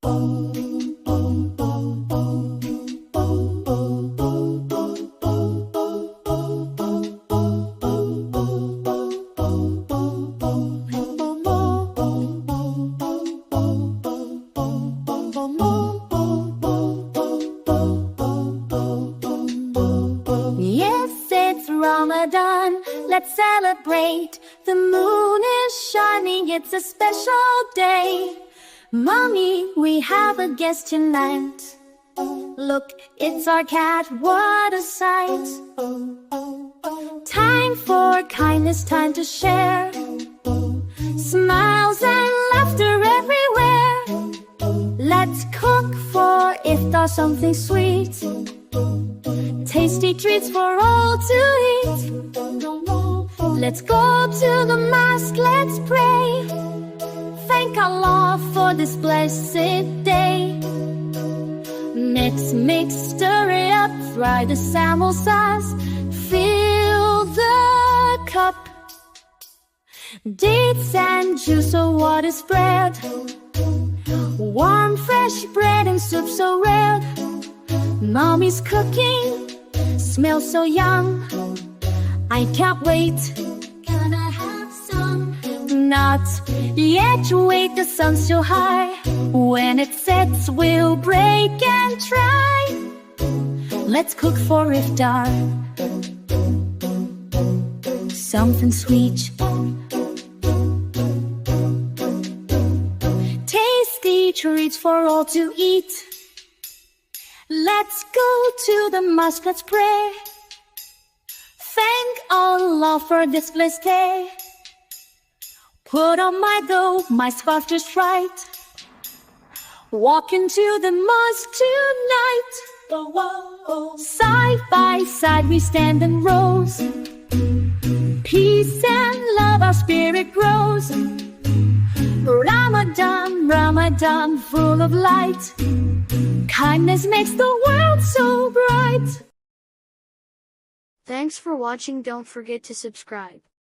Yes, it's Ramadan, let's celebrate. The moon is shining, it's a special day. Mommy, we have a guest tonight. Look, it's our cat, what a sight. Time for kindness, time to share. Smiles and laughter everywhere. Let's cook for Iftar something sweet. Tasty treats for all to eat. Let's go to the mosque, let's pray. Thank Allah for this blessed day. Mix, stir it up, fry the samosas. Fill the cup. Dates and juice, so what is bread? Warm, fresh bread and soup so red. Mommy's cooking, smells so yum. I can't wait, gonna have some. Not yet, wait, the sun's so high. When it sets, we'll break and try. Let's cook for Iftar, something sweet. Tasty treats for all to eat. Let's go to the mosque, let's pray. Thank Allah for this blessed day. Put on my though, my scarf just right. Walk into the mosque tonight. Side by side we stand in rows. Peace and love, our spirit grows. Ramadan, Ramadan, full of light. Kindness makes the world so bright. Thanks for watching. Don't forget to subscribe.